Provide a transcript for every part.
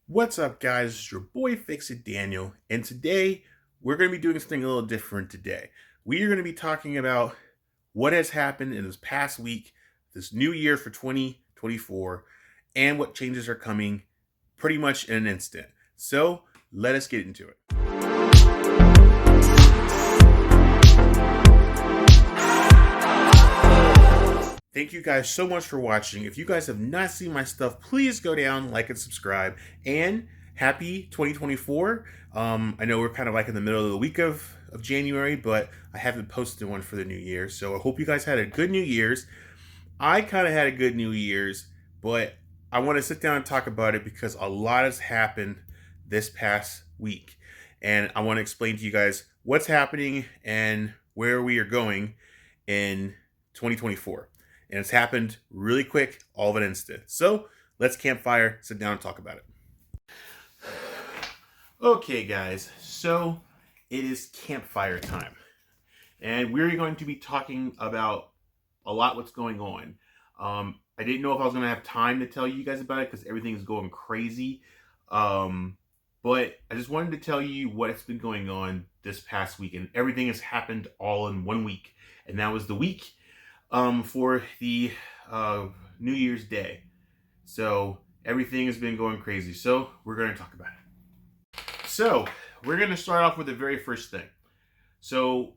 What's up, guys? It's your boy Fix It Daniel, and today we're going to be doing something a little different. Today, we are going to be talking about what has happened in this past week, this new year for 2024, and what changes are coming pretty much in an instant. So, let us get into it. Thank you guys so much for watching. If you guys have not seen my stuff, please go down, like, and subscribe. And happy 2024. I know we're kind of like in the middle of the week of January, but I haven't posted one for the new year. So I hope you guys had a good New Year's. I kind of had a good New Year's, but I want to sit down and talk about it because a lot has happened this past week. And I want to explain to you guys what's happening and where we are going in 2024. And it's happened really quick, all of an instant. So let's campfire, sit down, and talk about it. Okay, guys, so it is campfire time. And we're going to be talking about a lot what's going on. I didn't know if I was going to have time to tell you guys about it because everything is going crazy. But I just wanted to tell you what's been going on this past week. And everything has happened all in 1 week. And that was the week for the New Year's Day. So everything has been going crazy. So we're going to talk about it. So we're going to start off with the very first thing. So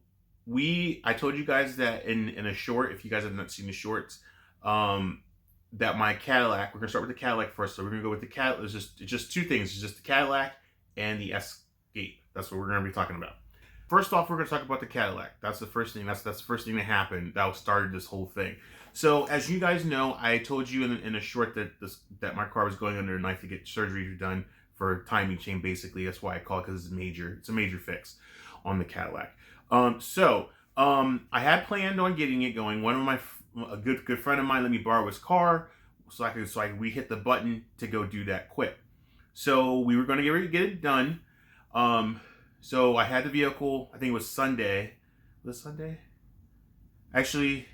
I told you guys that in a short, if you guys have not seen the shorts, that my Cadillac, we're going to start with the Cadillac first. So we're going to go with the Cadillac. It's just two things. It's just the Cadillac and the Escape. That's what we're going to be talking about. First off, we're going to talk about the Cadillac. That's the first thing. That's the first thing that happened. That started this whole thing. So, as you guys know, I told you in a short that my car was going under a knife to get surgery done for timing chain. Basically, that's why I call it, because it's major. It's a major fix on the Cadillac. I had planned on getting it going. A good friend of mine let me borrow his car so we hit the button to go do that quick. So we were going to get ready to get it done. So I had the vehicle, I think it was Sunday. Was it Sunday? Actually,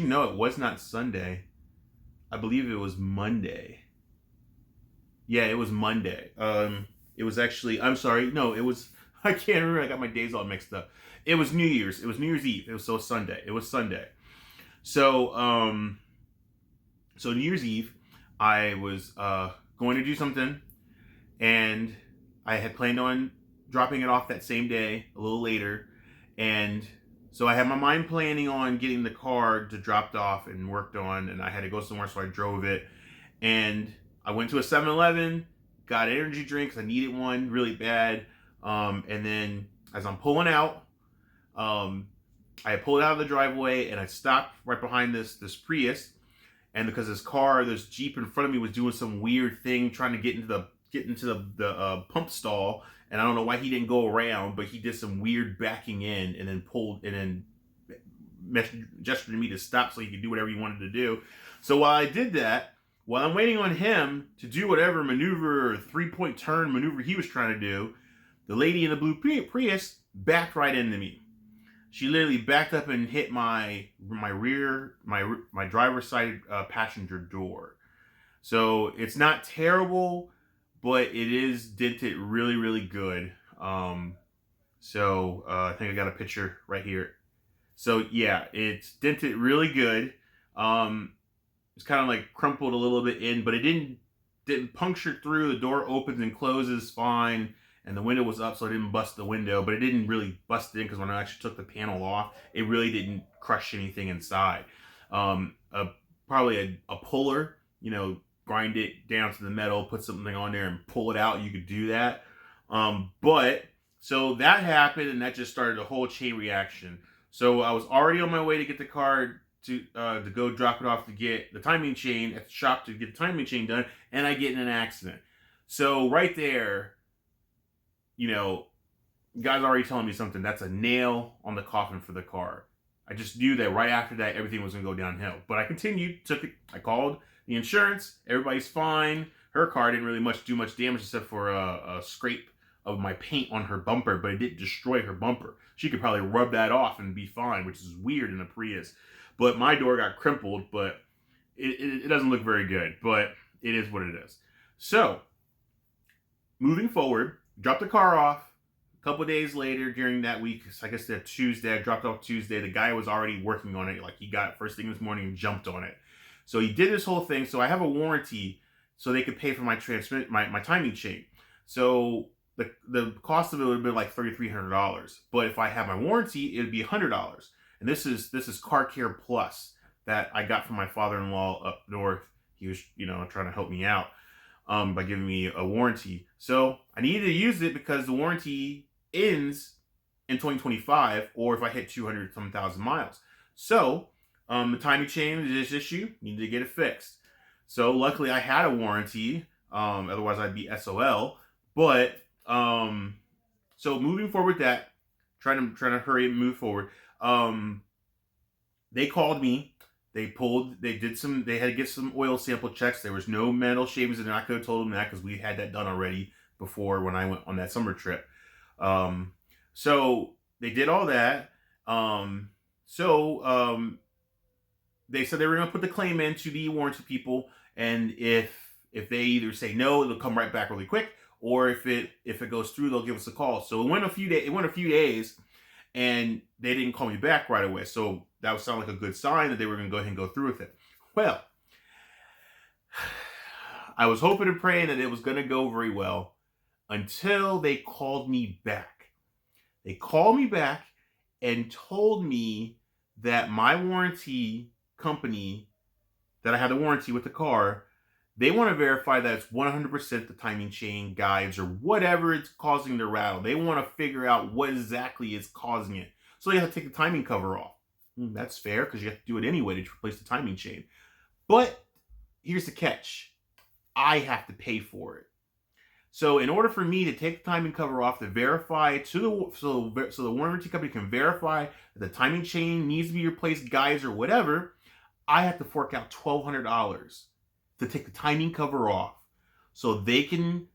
no, it was not Sunday. I believe it was Monday. Yeah, it was Monday. It was actually, I'm sorry, no, it was, I can't remember, I got my days all mixed up. It was New Year's. It was New Year's Eve. It was Sunday. It was Sunday. So, New Year's Eve, I was going to do something, and I had planned on dropping it off that same day, a little later. And so I had my mind planning on getting the car to dropped off and worked on, and I had to go somewhere, so I drove it. And I went to a 7-Eleven, got an energy drink because I needed one really bad. And then as I'm pulling out, I pulled out of the driveway and I stopped right behind this Prius. And because this Jeep in front of me was doing some weird thing, trying to get into the pump stall, and I don't know why he didn't go around, but he did some weird backing in and then gestured to me to stop so he could do whatever he wanted to do. So while I did that, while I'm waiting on him to do whatever maneuver or 3-point turn maneuver he was trying to do, the lady in the blue Prius backed right into me. She literally backed up and hit my driver's side passenger door. So it's not terrible, but it is dented really, really good. I think I got a picture right here. So yeah, it's dented really good. It's kind of like crumpled a little bit in, but it didn't puncture through. The door opens and closes fine, and the window was up, so I didn't bust the window. But it didn't really bust it in, because when I actually took the panel off, it really didn't crush anything inside. Probably a puller, grind it down to the metal, put something on there and pull it out. You could do that. So that happened, and that just started a whole chain reaction. So I was already on my way to get the car to go drop it off to get the timing chain at the shop to get the timing chain done, and I get in an accident. So right there, God's already telling me something. That's a nail on the coffin for the car. I just knew that right after that, everything was going to go downhill. But I continued, took it. I called the insurance. Everybody's fine. Her car didn't really do much damage except for a scrape of my paint on her bumper, but it didn't destroy her bumper. She could probably rub that off and be fine, which is weird in a Prius. But my door got crumpled, but it doesn't look very good. But it is what it is. So moving forward, dropped the car off. A couple of days later, during that week, I guess that Tuesday, I dropped off Tuesday. The guy was already working on it. Like, he got it first thing this morning and jumped on it. So he did this whole thing. So I have a warranty, so they could pay for my my timing chain. So the cost of it would have been like $3,300. But if I have my warranty, it would be $100. And this is Car Care Plus that I got from my father-in-law up north. He was, trying to help me out by giving me a warranty. So I needed to use it because the warranty ends in 2025, or if I hit 200 some thousand miles. So the timing chain is this issue. Needed to get it fixed. So luckily I had a warranty. Otherwise I'd be SOL. But so moving forward with that, trying to hurry and move forward. They called me. They had to get some oil sample checks. There was no metal shavings in there. I could have told them that because we had that done already before when I went on that summer trip. So they did all that. They said they were going to put the claim in to the warranty people, and if they either say no, they'll come right back really quick, or if it goes through, they'll give us a call. So it went a few days, and they didn't call me back right away. So that would sound like a good sign that they were going to go ahead and go through with it. Well, I was hoping and praying that it was going to go very well until they called me back. They called me back and told me that my warranty company, that I had the warranty with the car, they want to verify that it's 100% the timing chain guides or whatever it's causing the rattle. They want to figure out what exactly is causing it. So they have to take the timing cover off. That's fair because you have to do it anyway to replace the timing chain. But here's the catch. I have to pay for it. So in order for me to take the timing cover off to verify so the warranty company can verify that the timing chain needs to be replaced, guides or whatever, I have to fork out $1,200 to take the timing cover off, so the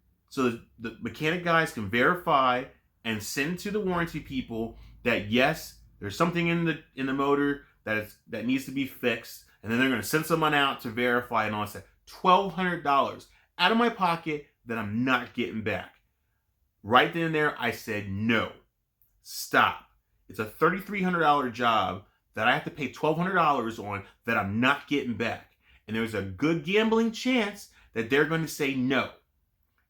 mechanic guys can verify and send to the warranty people that yes, there's something in the motor that needs to be fixed, and then they're going to send someone out to verify and all that. $1,200 out of my pocket that I'm not getting back. Right then and there, I said no, stop. It's a $3,300 job that I have to pay $1,200 on that I'm not getting back. And there's a good gambling chance that they're going to say no.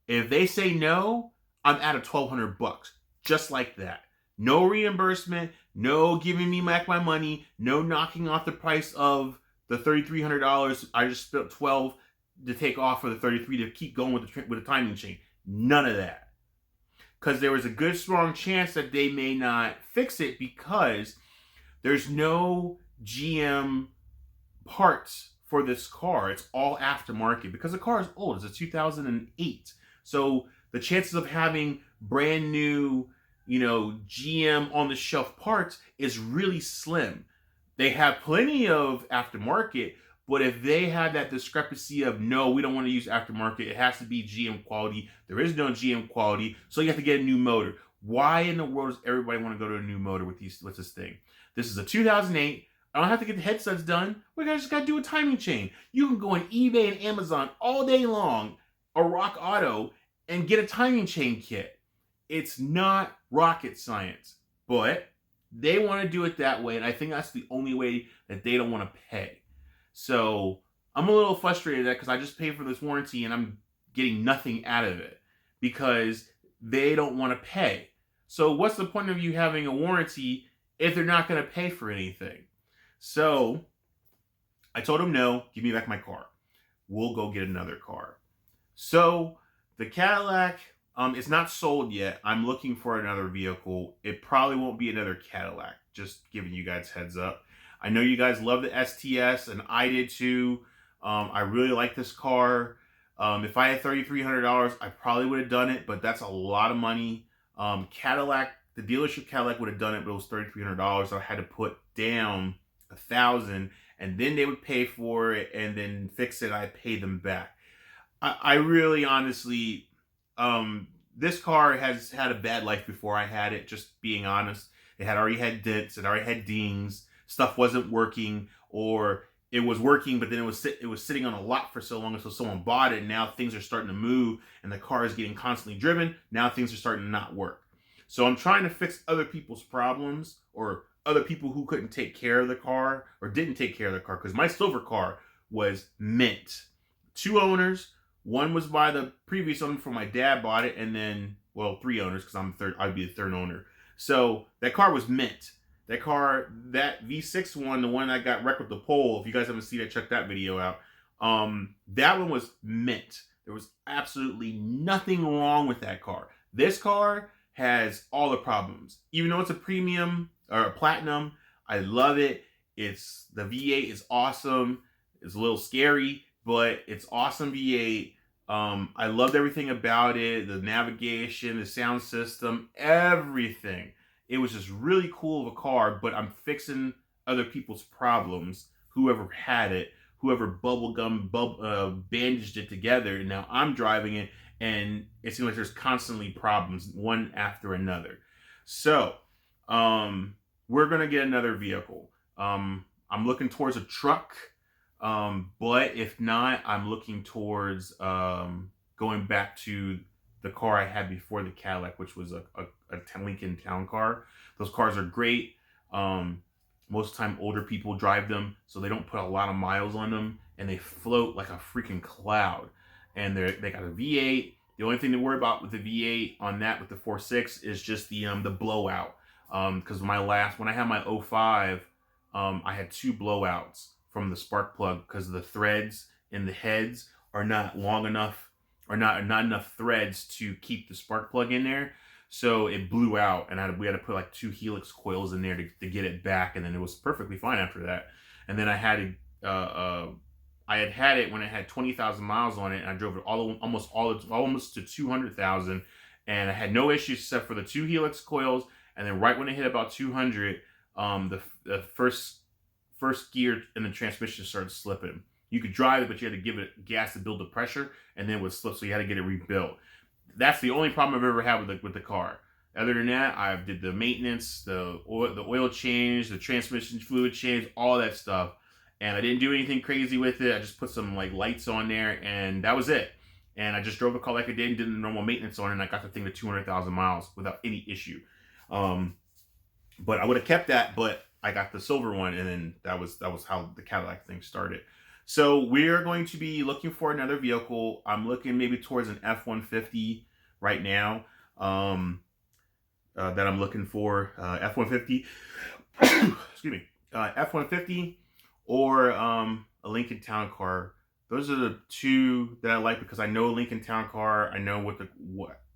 If they say no, I'm out of $1,200, just like that. No reimbursement, no giving me back my money, no knocking off the price of the $3,300 I just spent $1,200 to take off for the $3,300 to keep going with the timing chain. None of that. Because there was a good strong chance that they may not fix it because there's no GM parts for this car. It's all aftermarket because the car is old. It's a 2008. So the chances of having brand new, GM on the shelf parts is really slim. They have plenty of aftermarket, but if they have that discrepancy of no, we don't want to use aftermarket, it has to be GM quality. There is no GM quality, so you have to get a new motor. Why in the world does everybody want to go to a new motor with this thing? This is a 2008. I don't have to get the headsets done. We just got to do a timing chain. You can go on eBay and Amazon all day long, or Rock Auto, and get a timing chain kit. It's not rocket science, but they want to do it that way, and I think that's the only way that they don't want to pay. So I'm a little frustrated because I just paid for this warranty and I'm getting nothing out of it because they don't want to pay. So what's the point of you having a warranty if they're not going to pay for anything? So I told them no, give me back my car. We'll go get another car. So the Cadillac is not sold yet. I'm looking for another vehicle. It probably won't be another Cadillac, just giving you guys heads up. I know you guys love the STS, and I did too. I really like this car. If I had $3,300, I probably would have done it, but that's a lot of money. Cadillac, the dealership Cadillac would have done it, but it was $3,300. So I had to put down $1,000, and then they would pay for it and then fix it. I pay them back. I really, honestly, this car has had a bad life before I had it. Just being honest, it had already had dents, it already had dings. Stuff wasn't working, or it was working, but then it was sitting on a lot for so long, and so someone bought it, and now things are starting to move, and the car is getting constantly driven. Now things are starting to not work. So I'm trying to fix other people's problems, or other people who couldn't take care of the car or didn't take care of the car, because my silver car was mint. 2 owners. One was by the previous owner before my dad bought it, and then, well, 3 owners because I'd be the 3rd owner. So that car was mint. That car, that V6 one, the one that got wrecked with the pole, if you guys haven't seen it, check that video out. That one was mint. There was absolutely nothing wrong with that car. This car has all the problems. Even though it's a premium or a platinum, I love it. The V8 is awesome. It's a little scary, but it's awesome V8. I loved everything about it. The navigation, the sound system, everything. It was just really cool of a car, but I'm fixing other people's problems. Whoever had it, whoever bandaged it together, and now I'm driving it, and it seems like there's constantly problems, one after another. So, we're gonna get another vehicle. I'm looking towards a truck, but if not, I'm looking towards going back to the car I had before the Cadillac, which was a Lincoln Town Car. Those cars are great. Most of the time, older people drive them, so they don't put a lot of miles on them, and they float like a freaking cloud. And they got a V8. The only thing to worry about with the V8 on that, with the 4.6, is just the blowout. Because when I had my 05, I had 2 blowouts from the spark plug because the threads in the heads are not long enough, or not enough threads to keep the spark plug in there. So it blew out, and we had to put like 2 helix coils in there to get it back, and then it was perfectly fine after that. And then I had it when it had 20,000 miles on it, and I drove it almost to 200,000, and I had no issues except for the 2 helix coils. And then right when it hit about 200, the first gear in the transmission started slipping. You could drive it, but you had to give it gas to build the pressure, and then it would slip, so you had to get it rebuilt. That's the only problem I've ever had with the car. Other than that, I did the maintenance, the oil change, the transmission fluid change, all that stuff. And I didn't do anything crazy with it. I just put some like lights on there, and that was it. And I just drove the car like I did and did the normal maintenance on it, and I got the thing to 200,000 miles without any issue. But I would have kept that, but I got the silver one, and then that was how the Cadillac thing started. So we're going to be looking for another vehicle. I'm looking maybe towards an F-150 right now. That I'm looking for F-150. Excuse me, F-150 or a Lincoln Town Car. Those are the 2 that I like because I know a Lincoln Town Car. I know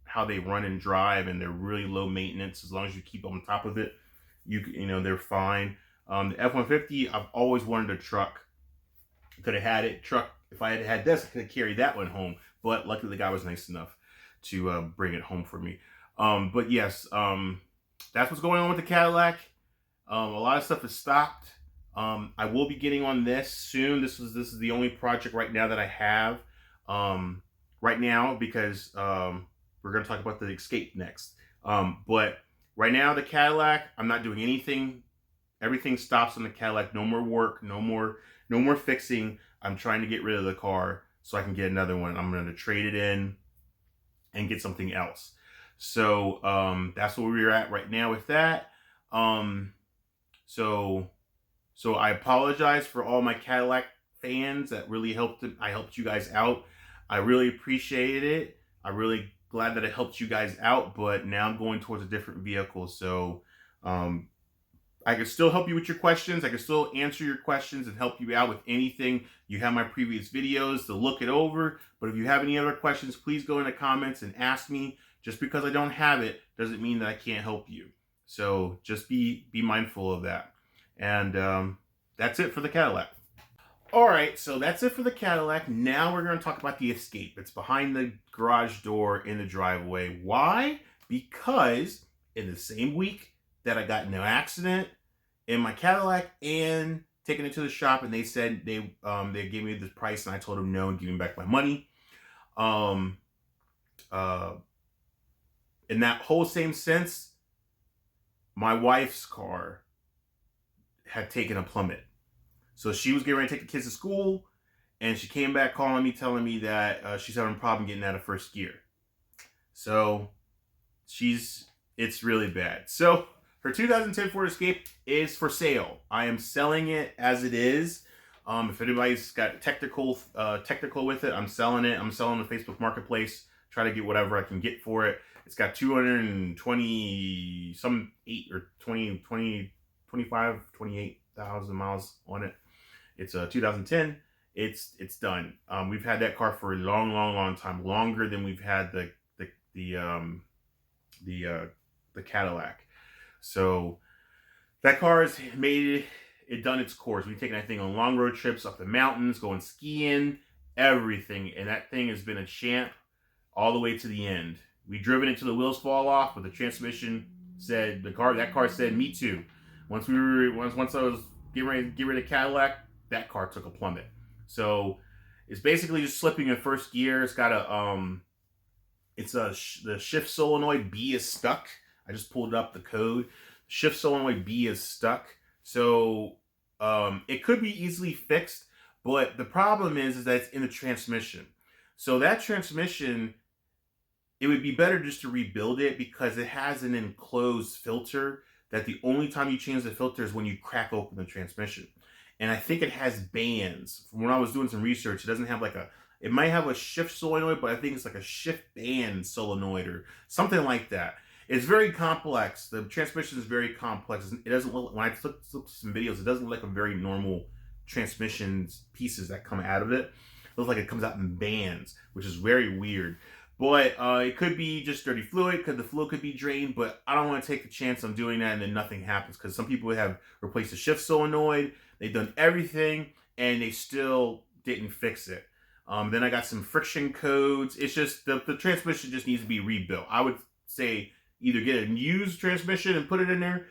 how they run and drive, and they're really low maintenance. As long as you keep on top of it, you know they're fine. The F-150, I've always wanted a truck. Could have had it truck. If I had had this, I could have carried that one home. But luckily, the guy was nice enough to bring it home for me. But yes, that's what's going on with the Cadillac. A lot of stuff is stopped. I will be getting on this soon. This is the only project right now that I have right now, because we're going to talk about the Escape next. But right now, the Cadillac, I'm not doing anything. Everything stops on the Cadillac. No more work. No more fixing. I'm trying to get rid of the car so I can get another one. I'm going to trade it in and get something else. So that's where we're at right now with that. So I apologize for all my Cadillac fans that really helped. I helped you guys out. I really appreciate it. I'm really glad that it helped you guys out. But now I'm going towards a different vehicle. So I can still help you with your questions. I can still answer your questions and help you out with anything. You have my previous videos to look it over. But if you have any other questions, please go in the comments and ask me. Just because I don't have it doesn't mean that I can't help you. So just be mindful of that. And that's it for the Cadillac. All right, so that's it for the Cadillac. Now we're going to talk about the Escape. It's behind the garage door in the driveway. Why? Because in the same week that I got in an accident in my Cadillac and taking it to the shop, and they said they gave me the price, and I told them no and give me back my money. In that whole same sense, my wife's car had taken a plummet. So she was getting ready to take the kids to school, and she came back calling me, telling me that she's having a problem getting out of first gear. So it's really bad. So her 2010 Ford Escape is for sale. I am selling it as it is. If anybody's got technical with it, I'm selling it. I'm selling the Facebook Marketplace. Try to get whatever I can get for it. It's got 220 some 8 or 20 25 28,000 miles on it. It's a 2010. It's done. We've had that car for a long time, longer than we've had the Cadillac. So that car has made it done its course. We've taken that thing on long road trips up the mountains, going skiing, everything, and that thing has been a champ all the way to the end. We driven it till the wheels fall off, but the transmission said that car said me too. Once I was getting ready to get rid of Cadillac, that car took a plummet. So it's basically just slipping in first gear. It's got the shift solenoid B is stuck. I just pulled up the code. Shift solenoid B is stuck. So it could be easily fixed, but the problem is that it's in the transmission. So that transmission, it would be better just to rebuild it because it has an enclosed filter that the only time you change the filter is when you crack open the transmission. And I think it has bands. From when I was doing some research, it doesn't have it might have a shift solenoid, but I think it's like a shift band solenoid or something like that. It's very complex. The transmission is very complex. It doesn't look, when I look some videos, it doesn't look like a very normal transmission pieces that come out of it. It looks like it comes out in bands, which is very weird. But it could be just dirty fluid, because the fluid could be drained, but I don't want to take the chance on doing that and then nothing happens, because some people have replaced the shift solenoid, they've done everything, and they still didn't fix it. Then I got some friction codes. It's just, the transmission just needs to be rebuilt. I would say either get a used transmission and put it in there,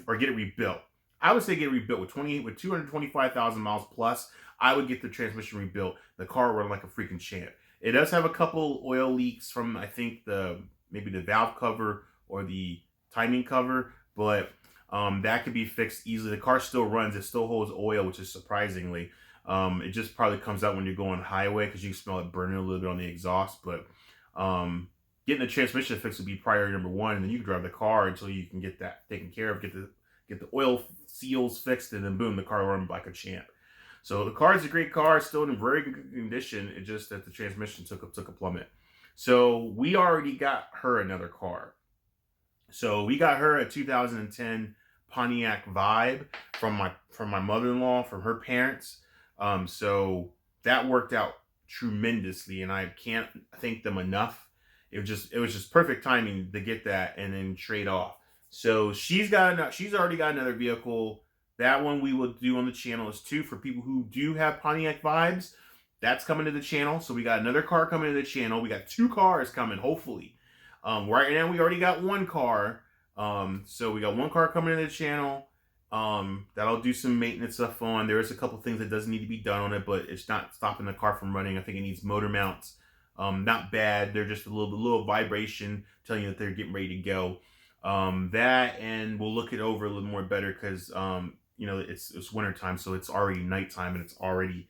or get it rebuilt. I would say get it rebuilt with 225,000 miles plus. I would get the transmission rebuilt. The car will run like a freaking champ. It does have a couple oil leaks from, I think, maybe the valve cover or the timing cover, but that could be fixed easily. The car still runs. It still holds oil, which is surprisingly. It just probably comes out when you're going highway, because you can smell it burning a little bit on the exhaust. But getting the transmission fixed would be priority number one, and then you can drive the car until you can get that taken care of, get the oil seals fixed, and then boom, the car will run like a champ. So the car is a great car, still in very good condition. It's just that the transmission took a plummet. So we already got her another car. So we got her a 2010 Pontiac Vibe from my mother-in-law, from her parents. So that worked out tremendously, and I can't thank them enough. It was just perfect timing to get that and then trade off. So she's already got another vehicle. That one we will do on the channel is too, for people who do have Pontiac Vibes. That's coming to the channel. So we got another car coming to the channel. We got 2 cars coming, hopefully. Right now we already got 1 car. So we got 1 car coming to the channel. That'll do some maintenance stuff on. There is a couple things that doesn't need to be done on it, but it's not stopping the car from running. I think it needs motor mounts. Not bad. They're just a little vibration telling you that they're getting ready to go. That, and we'll look it over a little more better, because it's winter time, so it's already nighttime, and it's already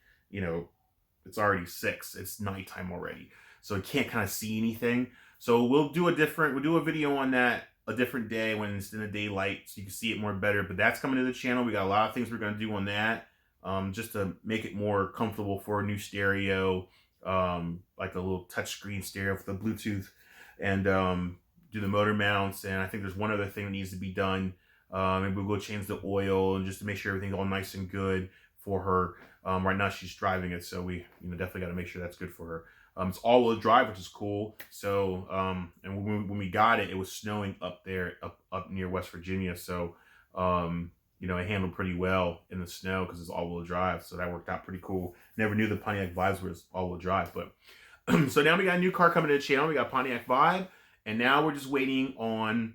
6. It's nighttime already, so it can't kind of see anything. So we'll do a video on that a different day when it's in the daylight, so you can see it more better. But that's coming to the channel. We got a lot of things we're going to do on that, just to make it more comfortable for a new stereo, like a little touchscreen stereo with the Bluetooth, and do the motor mounts. And I think there's one other thing that needs to be done. Maybe we'll go change the oil, and just to make sure everything's all nice and good for her. Right now she's driving it, so we definitely got to make sure that's good for her. It's all-wheel drive, which is cool. So, and when we got it, it was snowing up there, up near West Virginia. So, it handled pretty well in the snow because it's all-wheel drive. So that worked out pretty cool. Never knew the Pontiac Vibes was all-wheel drive, but so now we got a new car coming to the channel. We got Pontiac Vibe, and now we're just waiting on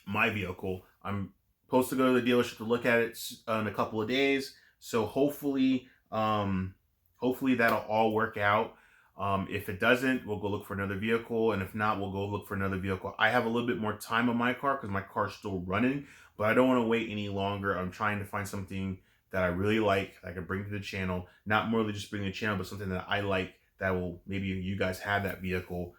my vehicle. I'm supposed to go to the dealership to look at it in a couple of days. So hopefully that'll all work out. If it doesn't, we'll go look for another vehicle, and if not, we'll go look for another vehicle. I have a little bit more time on my car because my car's still running, but I don't want to wait any longer. I'm trying to find something that I really like, I can bring to the channel. Not merely just bring to the channel, but something that I like that will, maybe you guys have that vehicle,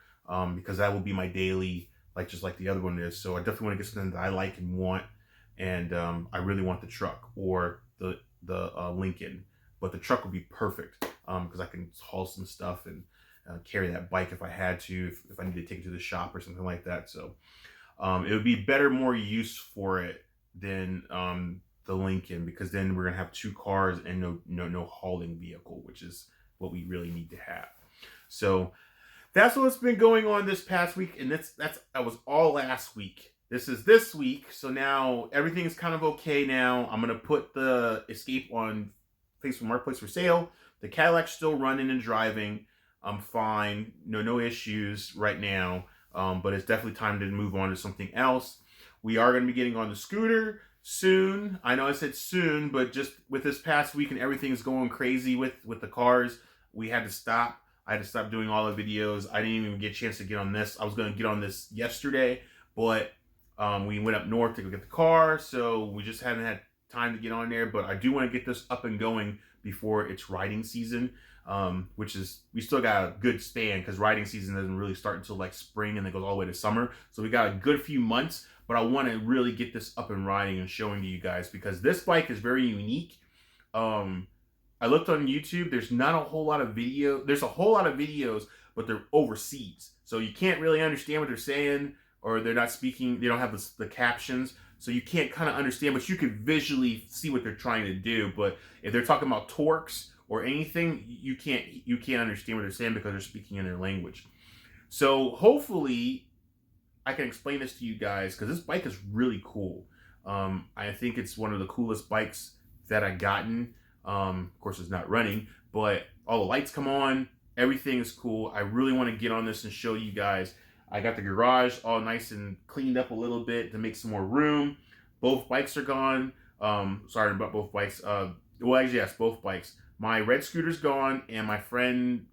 because that will be my daily, like just like the other one is. So I definitely want to get something that I like and want, and I really want the truck or the Lincoln, but the truck would be perfect because I can haul some stuff and carry that bike if I had to, if I need to take it to the shop or something like that. So it would be better, more use for it than the Lincoln, because then we're gonna have 2 cars and no hauling vehicle, which is what we really need to have. So that's what's been going on this past week, and that was all last week. This is this week, so now everything's kind of okay now. I'm gonna put the Escape on Facebook Marketplace for sale. The Cadillac's still running and driving. I'm fine, no issues right now, but it's definitely time to move on to something else. We are going to be getting on the scooter soon. I know I said soon, but just with this past week and everything is going crazy with the cars, we had to stop. I had to stop doing all the videos. I didn't even get a chance to get on this. I was going to get on this yesterday, but we went up north to go get the car, so we just haven't had time to get on there. But I do want to get this up and going before it's riding season, which is, we still got a good span because riding season doesn't really start until like spring and then goes all the way to summer. So we got a good few months, but I want to really get this up and riding and showing to you guys because this bike is very unique. I looked on YouTube. There's not a whole lot of video. There's a whole lot of videos, but they're overseas. So you can't really understand what they're saying, or they're not speaking. They don't have the captions. So you can't kind of understand, but you can visually see what they're trying to do. But if they're talking about torques or anything, you can't understand what they're saying because they're speaking in their language. So hopefully I can explain this to you guys because this bike is really cool. I think it's one of the coolest bikes that I've gotten. Of course, it's not running, but all the lights come on. Everything is cool. I really want to get on this and show you guys. I got the garage all nice and cleaned up a little bit to make some more room. Both bikes are gone. Sorry about both bikes. Well, actually, yes, both bikes. My red scooter's gone, and my friend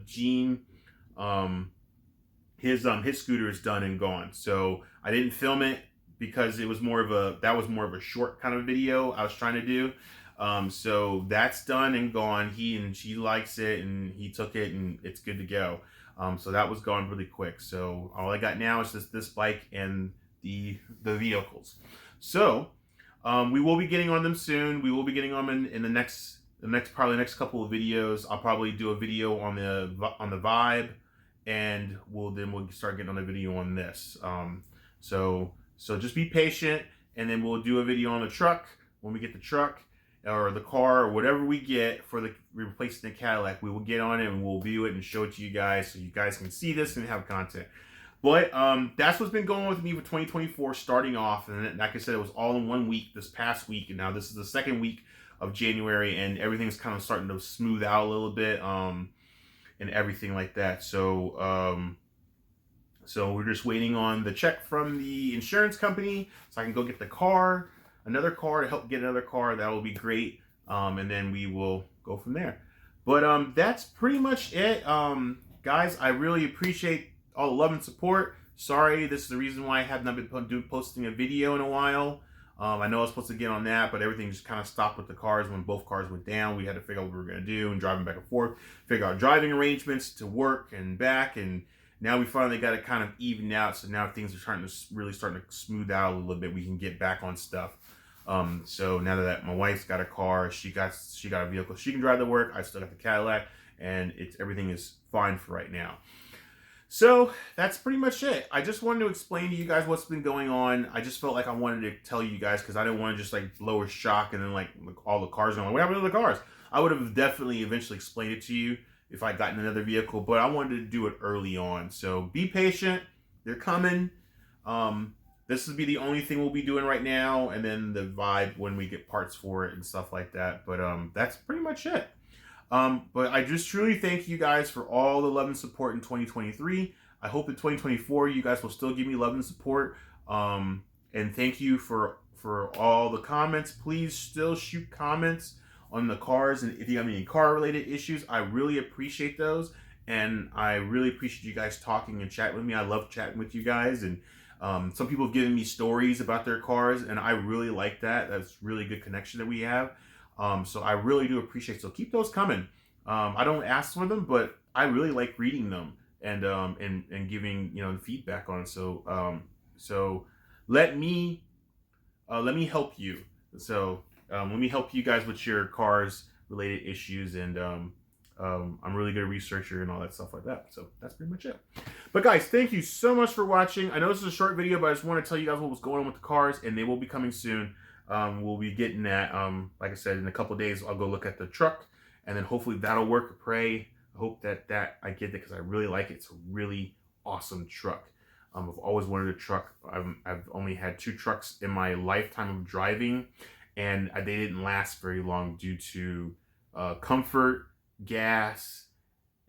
Gene, his scooter is done and gone. So I didn't film it because it was more of a short kind of video I was trying to do. So that's done and gone. She likes it, and he took it, and it's good to go. So that was gone really quick. So all I got now is just this bike and the vehicles. So we will be getting on them soon. We will be getting on them in the next couple of videos. I'll probably do a video on the Vibe, and we'll start getting on the video on this. So just be patient, and then we'll do a video on the truck when we get the truck or the car or whatever we get for replacing the Cadillac. We will get on it and we'll view it and show it to you guys so you guys can see this and have content. But that's what's been going on with me for 2024 starting off. And like I said, it was all in 1 week this past week. And now this is the second week of January, and everything's kind of starting to smooth out a little bit and everything like that. So we're just waiting on the check from the insurance company so I can go get another car to help get another car. That will be great. And then we will go from there. But that's pretty much it. Guys, I really appreciate all the love and support. Sorry, this is the reason why I have not been posting a video in a while. I know I was supposed to get on that, but everything just kind of stopped with the cars when both cars went down. We had to figure out what we were going to do and driving back and forth, figure out driving arrangements to work and back. And now we finally got it kind of evened out. So now things are really starting to smooth out a little bit. We can get back on stuff. So now that my wife's got a car, she got a vehicle she can drive to work. I still got the Cadillac, and everything is fine for right now. So that's pretty much it. I just wanted to explain to you guys what's been going on. I just felt like I wanted to tell you guys because I didn't want to just like lower shock and then like all the cars going, what happened to the cars? I would have definitely eventually explained it to you if I got in another vehicle, but I wanted to do it early on. So be patient. They're coming. This will be the only thing we'll be doing right now, and then the Vibe when we get parts for it and stuff like that. But that's pretty much it. But I just truly thank you guys for all the love and support in 2023. I hope in 2024 you guys will still give me love and support. And thank you for all the comments. Please still shoot comments on the cars, and if you have any car related issues, I really appreciate those. And I really appreciate you guys talking and chatting with me. I love chatting with you guys, and some people have given me stories about their cars, and I really like that. That's really good connection that we have. So I really do appreciate it. So keep those coming. I don't ask for them, but I really like reading them and giving feedback on it. So let me help you. So let me help you guys with your cars related issues, and I'm really good researcher and all that stuff like that. So that's pretty much it. But guys, thank you so much for watching. I know this is a short video, but I just want to tell you guys what was going on with the cars, and they will be coming soon. We'll be getting that, like I said, in a couple days. I'll go look at the truck, and then hopefully that'll work. Pray. I hope that I get it, because I really like it. It's a really awesome truck. I've always wanted a truck. I've only had 2 trucks in my lifetime of driving, and they didn't last very long due to comfort, gas,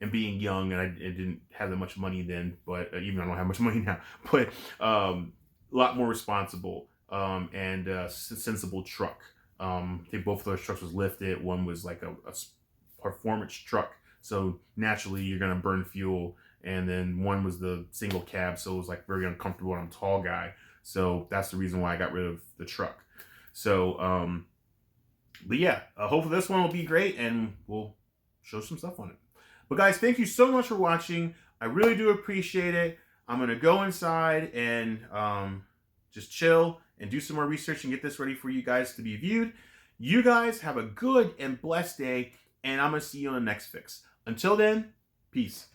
and being young, and I didn't have that much money then. But even I don't have much money now. But a lot more responsible and sensible truck. I think both of those trucks was lifted. One was like a performance truck, so naturally you're gonna burn fuel. And then one was the single cab, so it was like very uncomfortable, and I'm a tall guy. So that's the reason why I got rid of the truck. So, but yeah, hopefully this one will be great, and we'll show some stuff on it. But guys, thank you so much for watching. I really do appreciate it. I'm going to go inside and just chill and do some more research and get this ready for you guys to be viewed. You guys have a good and blessed day, and I'm going to see you on the next fix. Until then, peace.